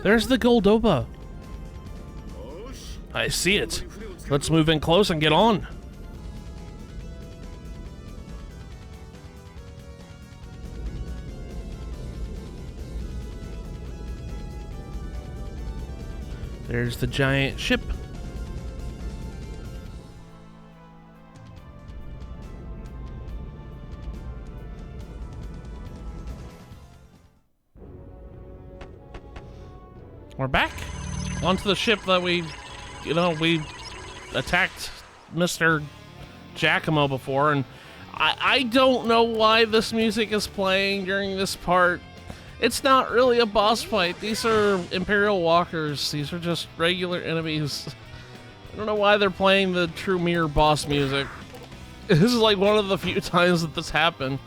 There's the Goldoba. I see it. Let's move in close and get on. There's the giant ship. We're back onto the ship that we attacked Mr. Giacomo before, and I don't know why this music is playing during this part. It's not really a boss fight. These are Imperial Walkers. These are just regular enemies. I don't know why they're playing the True Mirror boss music. This is like one of the few times that this happened.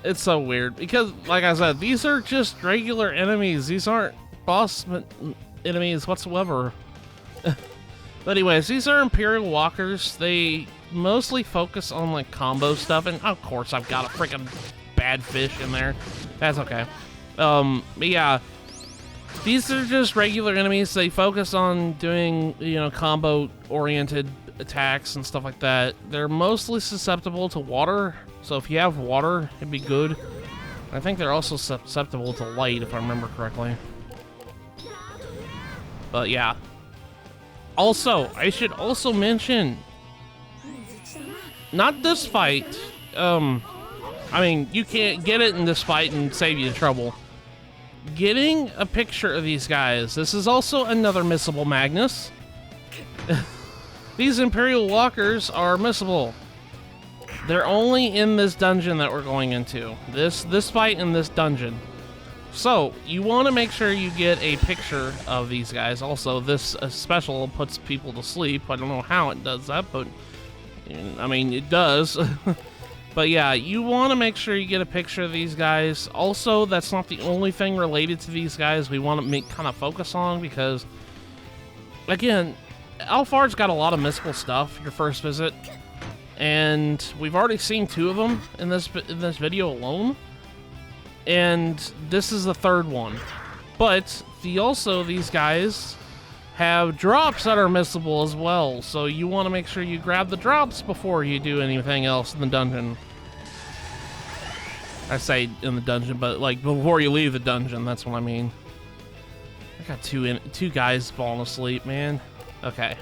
It's so weird because, like I said, these are just regular enemies. These aren't boss enemies whatsoever. But anyways, these are Imperial Walkers. They mostly focus on like combo stuff, and of course I've got a freaking bad fish in there. That's okay. But yeah, these are just regular enemies. They focus on doing, combo oriented attacks and stuff like that. They're mostly susceptible to water, so if you have water, it'd be good. I think they're also susceptible to light, if I remember correctly. But yeah. Also, I should also mention, not this fight. I mean, you can't get it in this fight and save you trouble. Getting a picture of these guys. This is also another missable Magnus. These Imperial Walkers are missable. They're only in this dungeon that we're going into. This fight in this dungeon. So, you want to make sure you get a picture of these guys. Also, this special puts people to sleep. I don't know how it does that, but I mean, it does. But yeah, you want to make sure you get a picture of these guys. Also, that's not the only thing related to these guys we want to kind of focus on, because, again, Alfard's got a lot of mystical stuff, your first visit, and we've already seen 2 of them in this video alone. And this is the 3rd one. But these guys have drops that are missable as well. So you want to make sure you grab the drops before you do anything else in the dungeon. I say in the dungeon, but like before you leave the dungeon, that's what I mean. I got two guys falling asleep, man. Okay.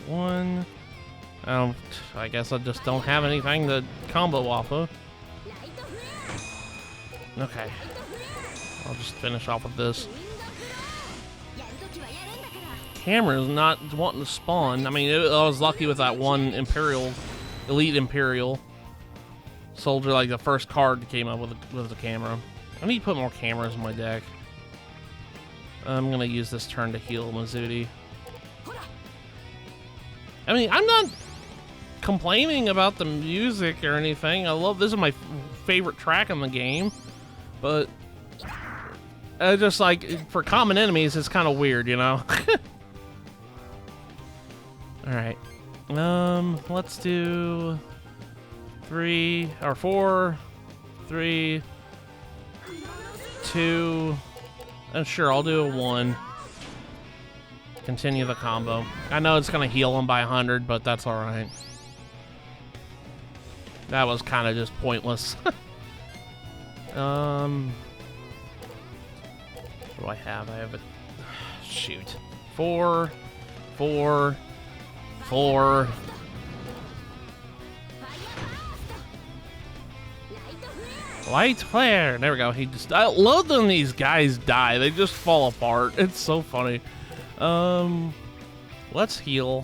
One. I guess I just don't have anything to combo off of. Okay, I'll just finish off with this. Camera's not wanting to spawn. I mean, I was lucky with that one elite Imperial soldier, like the first card that came up with the camera. I need to put more cameras in my deck. I'm gonna use this turn to heal Mizuti. I mean, I'm not complaining about the music or anything. This is my favorite track in the game. But just like for common enemies, it's kind of weird, All right. Let's do 3 or 4, 3, 2, and sure, I'll do a 1. Continue the combo. I know it's gonna heal him by 100, but that's all right. That was kind of just pointless. What do I have? I have a... Shoot. 4, 4, 4. Light flare. There we go. I love when these guys die. They just fall apart. It's so funny. Let's heal.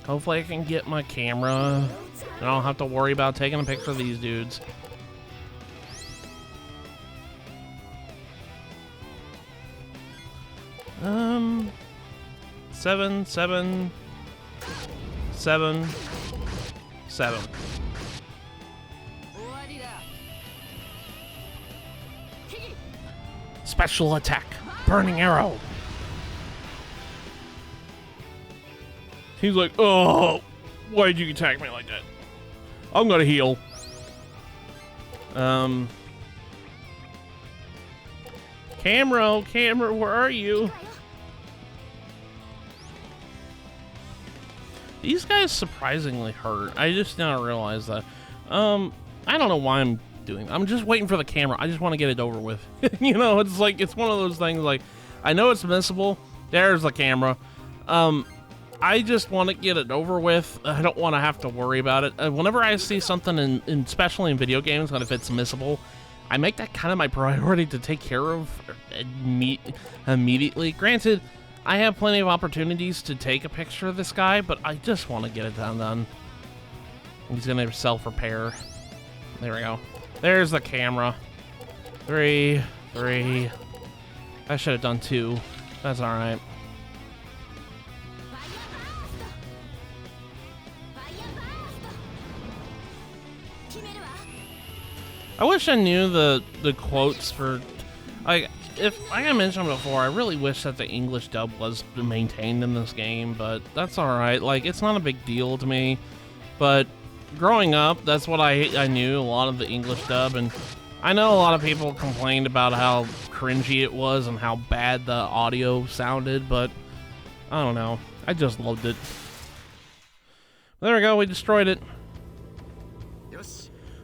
Hopefully I can get my camera. I don't have to worry about taking a picture of these dudes. Seven, 7, 7, 7. Special attack, burning arrow. He's like, oh, why did you attack me like that? I'm gonna heal. Camera, camera, where are you? These guys surprisingly hurt. I just now realized that. I don't know why I'm doing that. I'm just waiting for the camera. I just want to get it over with. You know, it's like, it's one of those things like, I know it's missable. There's the camera. I just want to get it over with. I don't want to have to worry about it. Whenever I see something, especially in video games, and if it's missable, I make that kind of my priority to take care of immediately. Granted, I have plenty of opportunities to take a picture of this guy, but I just want to get it done. He's going to self-repair. There we go. There's the camera. 3. I should have done 2. That's alright. I wish I knew the quotes for, like I mentioned before, I really wish that the English dub was maintained in this game, but that's alright. Like, it's not a big deal to me, but growing up, that's what I knew, a lot of the English dub, and I know a lot of people complained about how cringy it was and how bad the audio sounded, but I don't know. I just loved it. There we go, we destroyed it.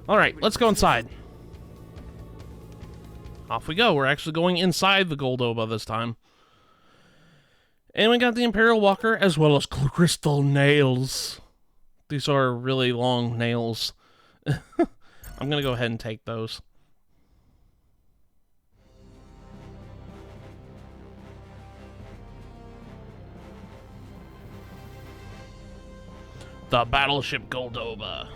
Alright, let's go inside. Off we go. We're actually going inside the Goldoba this time. And we got the Imperial Walker as well as crystal nails. These are really long nails. I'm going to go ahead and take those. The Battleship Goldoba.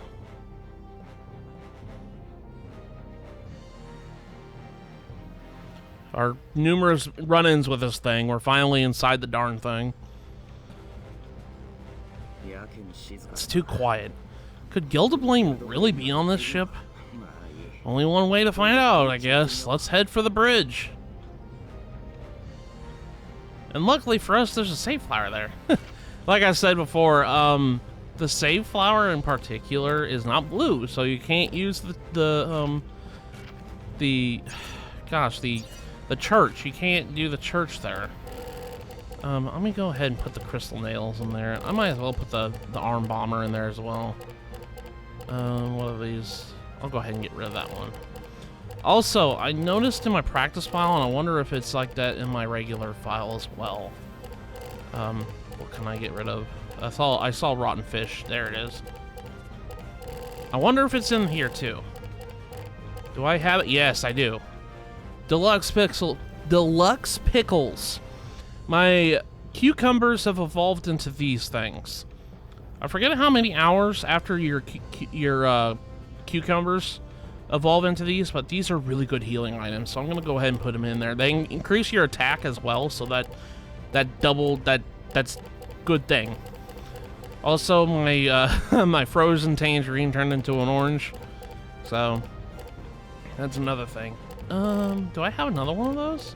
Our numerous run-ins with this thing. We're finally inside the darn thing. It's too quiet. Could Geldoblame really be on this ship? Only one way to find out, I guess. Let's head for the bridge. And luckily for us, there's a save flower there. Like I said before, the save flower in particular is not blue, so you can't use the church. You can't do the church there. Let me go ahead and put the crystal nails in there. I might as well put the arm bomber in there as well. What are these? I'll go ahead and get rid of that one. Also, I noticed in my practice file, and I wonder if it's like that in my regular file as well. What can I get rid of? I saw rotten fish. There it is. I wonder if it's in here too. Do I have it? Yes, I do. Deluxe pickles. My cucumbers have evolved into these things. I forget how many hours after your cucumbers evolve into these, but these are really good healing items, so I'm gonna go ahead and put them in there. They increase your attack as well, so that's good thing. Also, my my frozen tangerine turned into an orange, so that's another thing. Do I have another one of those?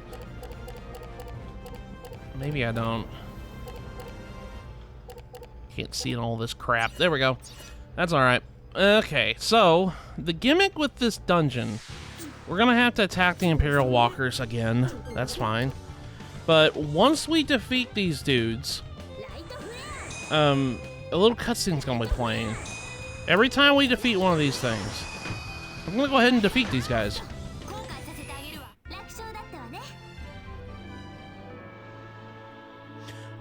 Maybe I don't. Can't see in all this crap. There we go. That's alright. Okay, so the gimmick with this dungeon, we're gonna have to attack the Imperial Walkers again. That's fine. But once we defeat these dudes, a little cutscene's gonna be playing. Every time we defeat one of these things, I'm gonna go ahead and defeat these guys.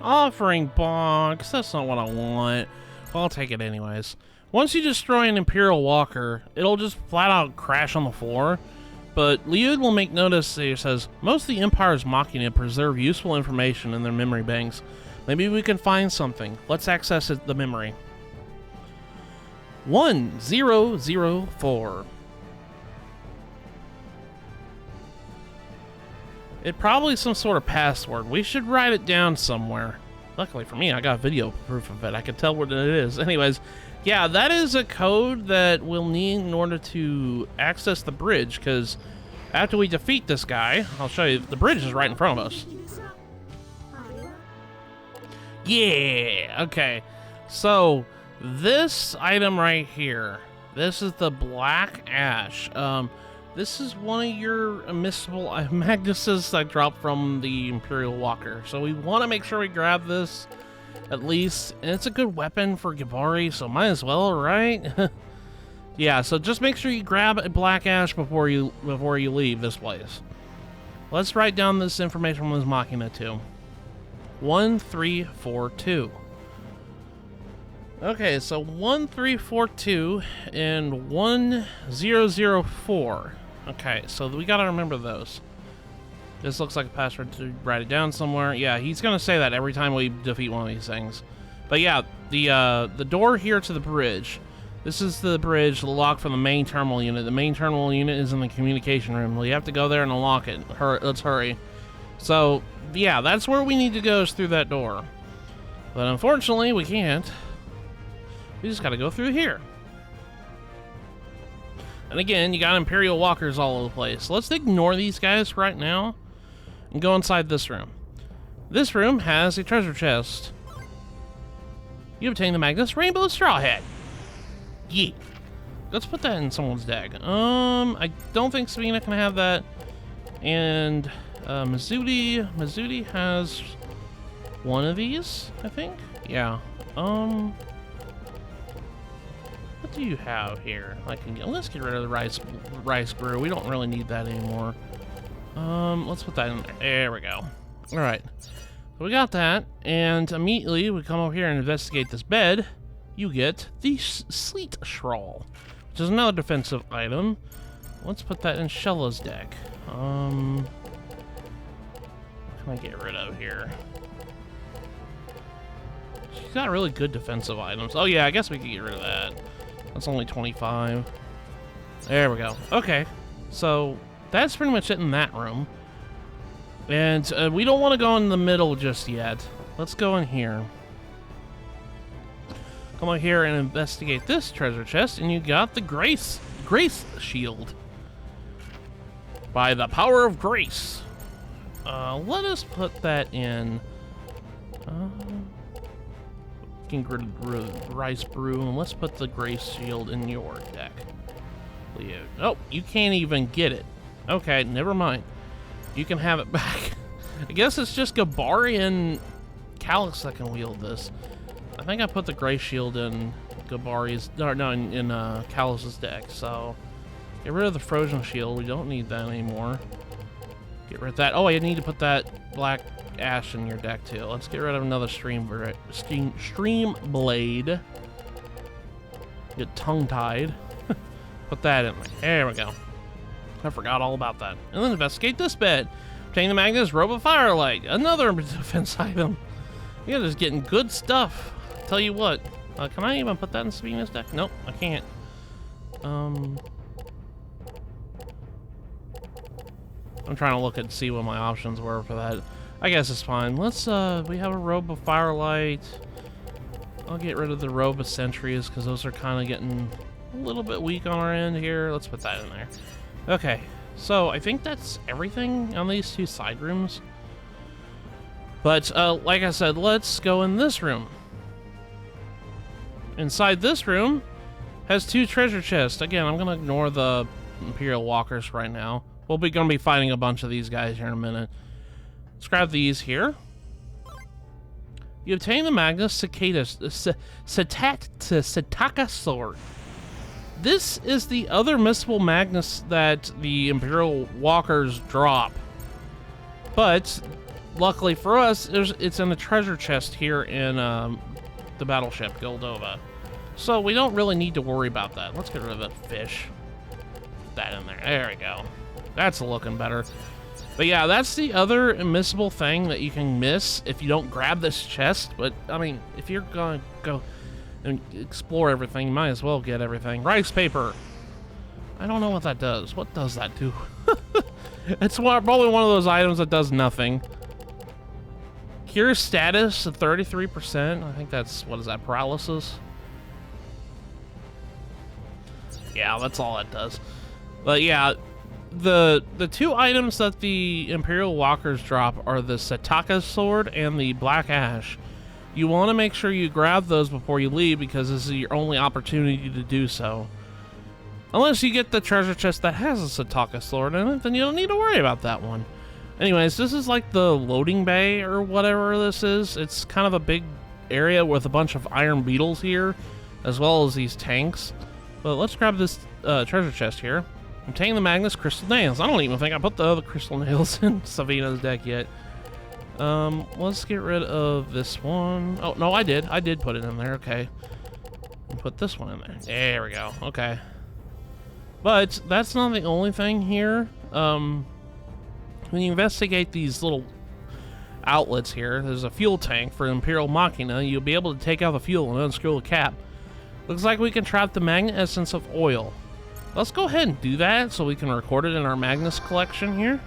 Offering box. That's not what I want. Well, I'll take it anyways. Once you destroy an Imperial Walker, it'll just flat out crash on the floor. But Liud will make notice that it says, most of the Empire's Machina preserve useful information in their memory banks. Maybe we can find something. Let's access the memory. 1004. It's probably some sort of password. We should write it down somewhere. Luckily for me, I got video proof of it. I can tell what it is. Anyways, yeah, that is a code that we'll need in order to access the bridge, because after we defeat this guy, I'll show you, the bridge is right in front of us. Yeah, okay. So, this item right here, this is the black ash. This is one of your missable Magnuses that dropped from the Imperial Walker. So we want to make sure we grab this at least. And it's a good weapon for Gibari, so might as well, right? Yeah, so just make sure you grab a Black Ash before you leave this place. Let's write down this information from this Machina too. 1342. Okay, so 1342 and 1004. Okay, so we gotta remember those. This looks like a password to write it down somewhere. Yeah, he's gonna say that every time we defeat one of these things. But yeah, the door here to the bridge. This is the bridge, the lock from the main terminal unit. The main terminal unit is in the communication room. We have to go there and unlock it. Let's hurry. So, yeah, that's where we need to go, is through that door. But unfortunately, we can't. We just gotta go through here. And again, you got Imperial Walkers all over the place. Let's ignore these guys right now and go inside this room. This room has a treasure chest. You obtain the Magnus Rainbow Straw Hat. Yeah. Let's put that in someone's deck. I don't think Savina can have that. And Mizuti has one of these, I think. Yeah. What do you have here? Let's get rid of the rice brew. We don't really need that anymore. Let's put that in there. There we go. All right. So we got that, and immediately we come over here and investigate this bed. You get the Sleet Shawl, which is another defensive item. Let's put that in Shella's deck. What can I get rid of here? She's got really good defensive items. Oh yeah, I guess we could get rid of that. That's only 25. There we go. Okay, so that's pretty much it in that room. And we don't want to go in the middle just yet. Let's go in here. Come over here and investigate this treasure chest, and you got the Grace Shield. By the power of Grace. Let us put that in. Get rid of rice brew, and let's put the Grace Shield in your deck. Leo. Oh, you can't even get it. Okay, never mind. You can have it back. I guess it's just Gibari and Calyx that can wield this. I think I put the Grace Shield in Gibari's, in Calyx's deck, so get rid of the Frozen Shield. We don't need that anymore. Get rid of that. Oh, I need to put that Black Ash in your deck too. Let's get rid of another Stream Blade. Get tongue-tied. Put that in there. There we go. I forgot all about that. And then investigate this bed. Obtain the Magnus Robe of Firelight. Another defense item. You're just getting good stuff. Tell you what. Can I even put that in Savina's deck? Nope, I can't. I'm trying to look and see what my options were for that. I guess it's fine. Let's, we have a Robe of Firelight. I'll get rid of the Robe of Sentries, because those are kind of getting a little bit weak on our end here. Let's put that in there. Okay, so I think that's everything on these two side rooms. But, like I said, let's go in this room. Inside this room has two treasure chests. Again, I'm going to ignore the Imperial Walkers right now. We'll be going to be fighting a bunch of these guys here in a minute. Let's grab these here. You obtain the Magnus Setaka Sword. This is the other missable Magnus that the Imperial Walkers drop. But luckily for us, it's in the treasure chest here in the Battleship Goldoba. So we don't really need to worry about that. Let's get rid of the fish. Put that in there. There we go. That's looking better. But yeah, that's the other missable thing that you can miss if you don't grab this chest. But, I mean, if you're going to go and explore everything, you might as well get everything. Rice paper. I don't know what that does. What does that do? It's probably one of those items that does nothing. Cure status at 33%. I think that's, what is that, paralysis? Yeah, that's all it does. But yeah, the two items that the Imperial Walkers drop are the Setaka Sword and the Black Ash. You want to make sure you grab those before you leave, because this is your only opportunity to do so. Unless you get the treasure chest that has a Sataka sword in it, then you don't need to worry about that one. Anyways, this is like the loading bay or whatever this is. It's kind of a big area with a bunch of iron beetles here, as well as these tanks. But let's grab this treasure chest here. Obtain the Magnus crystal nails. I don't even think I put the other crystal nails in Savina's deck yet. Let's get rid of this one. Oh, no, I did. I did put it in there. Okay. And put this one in there. There we go. Okay. But that's not the only thing here. When you investigate these little outlets here, there's a fuel tank for Imperial Machina. You'll be able to take out the fuel and unscrew the cap. Looks like we can trap the magnet essence of oil. Let's go ahead and do that so we can record it in our Magnus collection here.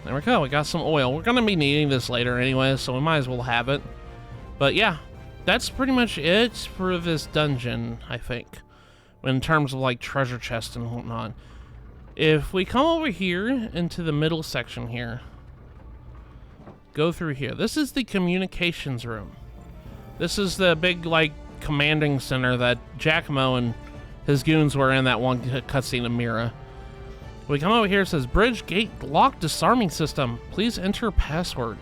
There we go, we got some oil. We're gonna be needing this later anyway, so we might as well have it. But yeah, that's pretty much it for this dungeon, I think, in terms of like treasure chests and whatnot. If we come over here into the middle section here, go through here. This is the communications room. This is the big like commanding center that Giacomo and his goons were in that one cutscene of Mira. We come over here, it says bridge gate lock disarming system. Please enter password.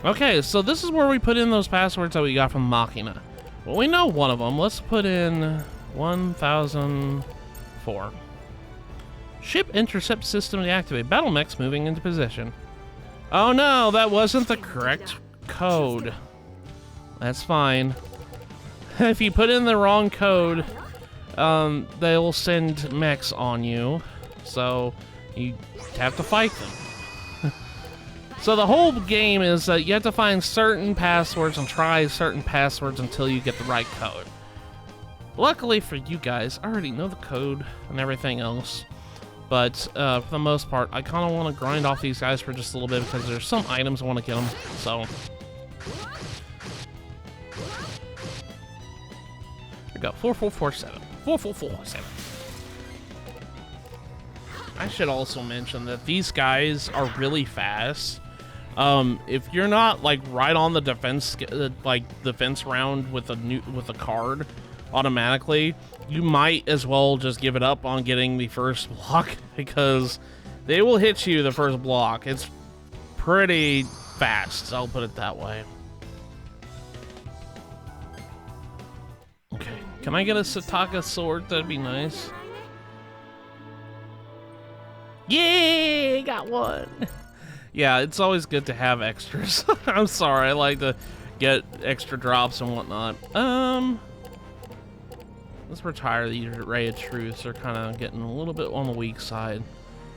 Okay, so this is where we put in those passwords that we got from Machina. Well, we know one of them. Let's put in 1004. Ship intercept system deactivate. Battle mechs moving into position. Oh no, that wasn't the correct code. That's fine. If you put in the wrong code, they'll send mechs on you, so you have to fight them. So the whole game is that you have to find certain passwords and try certain passwords until you get the right code. Luckily for you guys, I already know the code and everything else, but for the most part, I kind of want to grind off these guys for just a little bit because there's some items I want to get them, so... Here we go, 4447. 4447. I should also mention that these guys are really fast. If you're not like right on the defense round with a card automatically, you might as well just give it up on getting the first block because they will hit you the first block. It's pretty fast, I'll put it that way. Okay, can I get a Sataka sword? That'd be nice. Yay, got one. Yeah, it's always good to have extras. I'm sorry, I like to get extra drops and whatnot. Let's retire these Ray of Truths. They're kind of getting a little bit on the weak side.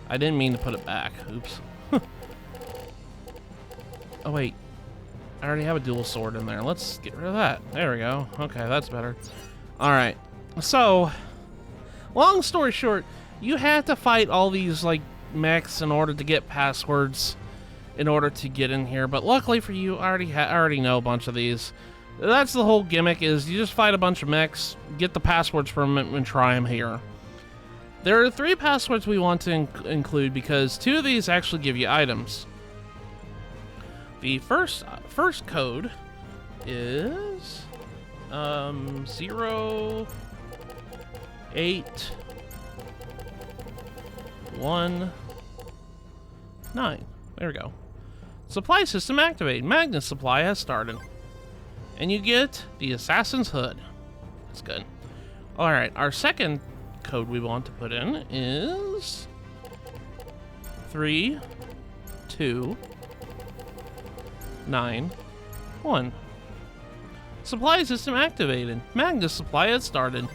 I didn't mean to put it back. Oops. Oh wait, I already have a dual sword in there. Let's get rid of that. There we go. Okay, that's better. All right. So, long story short, you have to fight all these like mechs in order to get passwords in order to get in here. But luckily for you, I already know a bunch of these. That's the whole gimmick, is you just fight a bunch of mechs, get the passwords from them, and try them here. There are 3 passwords we want to include because 2 of these actually give you items. The first code is 0819. There we go. Supply system activated. Magnus supply has started. And you get the Assassin's Hood. That's good. Alright, our second code we want to put in is 3291. Supply system activated. Magnus supply has started.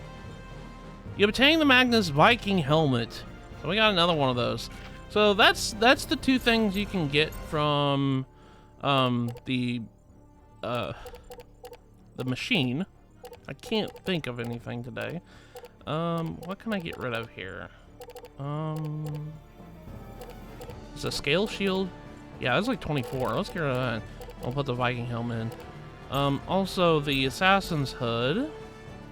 You obtain the Magnus Viking helmet. So we got another one of those. So that's the 2 things you can get from the machine. I can't think of anything today. What can I get rid of here? Is a scale shield? Yeah, that's like 24. Let's get rid of that. I'll put the Viking helmet in. Also the Assassin's Hood.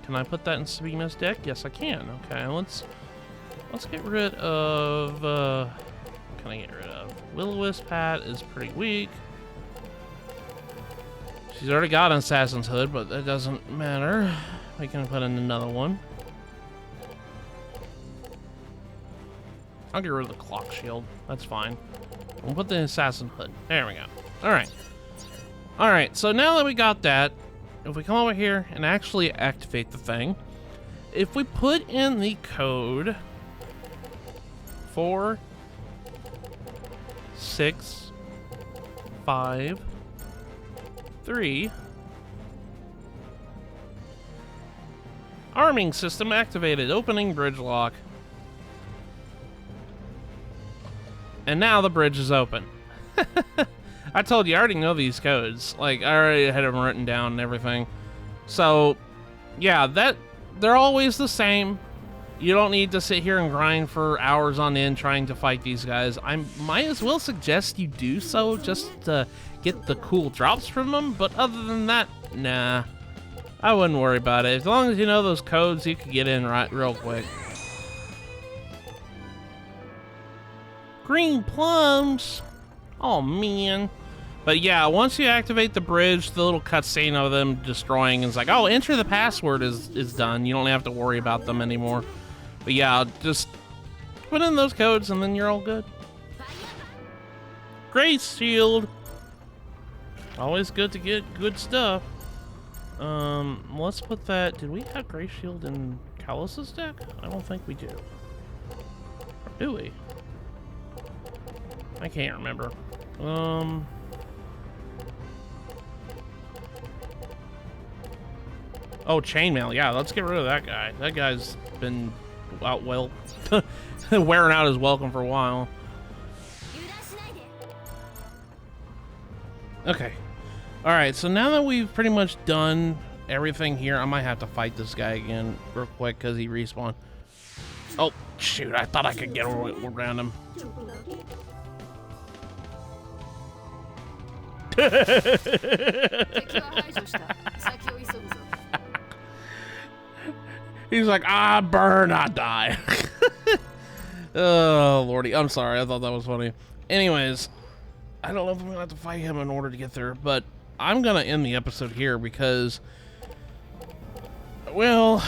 Can I put that in Sabina's deck? Yes, I can. Okay, let's get rid of, what can I get rid of? Will-O-Wisp hat is pretty weak. She's already got an Assassin's Hood, but that doesn't matter. We can put in another one. I'll get rid of the clock shield. That's fine. We'll put the assassin hood. There we go. Alright. Alright, so now that we got that, if we come over here and actually activate the thing, if we put in the code 4, 6, 5, 3, arming system activated, opening bridge lock. And now the bridge is open. I told you, I already know these codes. Like, I already had them written down and everything. So, yeah, they're always the same. You don't need to sit here and grind for hours on end trying to fight these guys. I might as well suggest you do so just to get the cool drops from them. But other than that, nah. I wouldn't worry about it. As long as you know those codes, you can get in real quick. Green plums. Oh, man. But yeah, once you activate the bridge, the little cutscene of them destroying is like, oh, enter the password is done. You don't have to worry about them anymore. But yeah, just put in those codes and then you're all good. Grace shield. Always good to get good stuff. Let's put that. Did we have Grace shield in Kaitos' deck? I don't think we do. Or do we? I can't remember. Oh, chainmail. Yeah, let's get rid of that guy. That guy's been out wearing out his welcome for a while. Okay. All right, so now that we've pretty much done everything here, I might have to fight this guy again real quick because he respawned. Oh, shoot. I thought I could get around him. He's like, ah, burn, I die. Oh, lordy. I'm sorry. I thought that was funny. Anyways, I don't know if I'm going to have to fight him in order to get there, but I'm going to end the episode here because, well,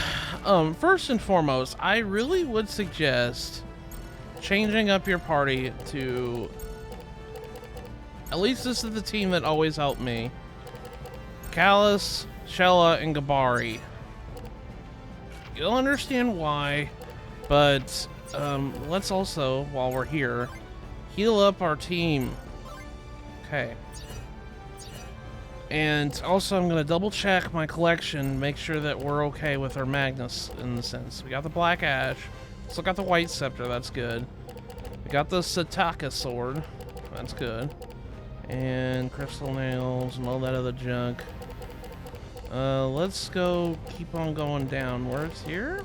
first and foremost, I really would suggest changing up your party to, at least this is the team that always helped me, Callus, Shella, and Gabari. You'll understand why, but let's also, while we're here, heal up our team. Okay. And also, I'm going to double check my collection, make sure that we're okay with our Magnus in the sense. We got the Black Ash, still got the White Scepter, that's good. We got the Sataka Sword, that's good. And Crystal Nails and all that other junk. Let's go, keep on going downwards here.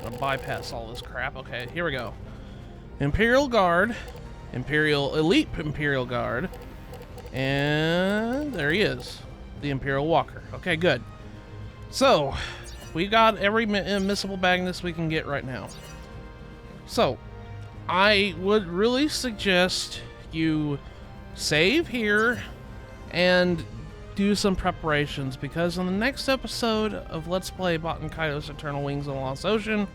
Gonna bypass all this crap. Okay, here we go. Imperial Guard, Elite Imperial Guard, and there he is, the Imperial Walker. Okay, good. So, we got every missable Magnus we can get right now. So, I would really suggest you save here and do some preparations, because on the next episode of Let's Play Baten Kaitos Eternal Wings of the Lost Ocean,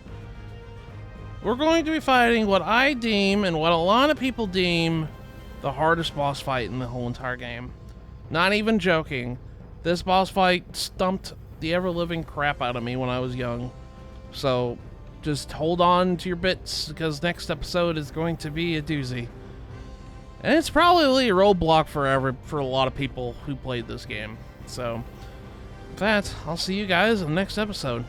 we're going to be fighting what I deem, and what a lot of people deem, the hardest boss fight in the whole entire game. Not even joking. This boss fight stumped the ever-living crap out of me when I was young. So, just hold on to your bits, because next episode is going to be a doozy. And it's probably a roadblock for a lot of people who played this game. So, with that, I'll see you guys in the next episode.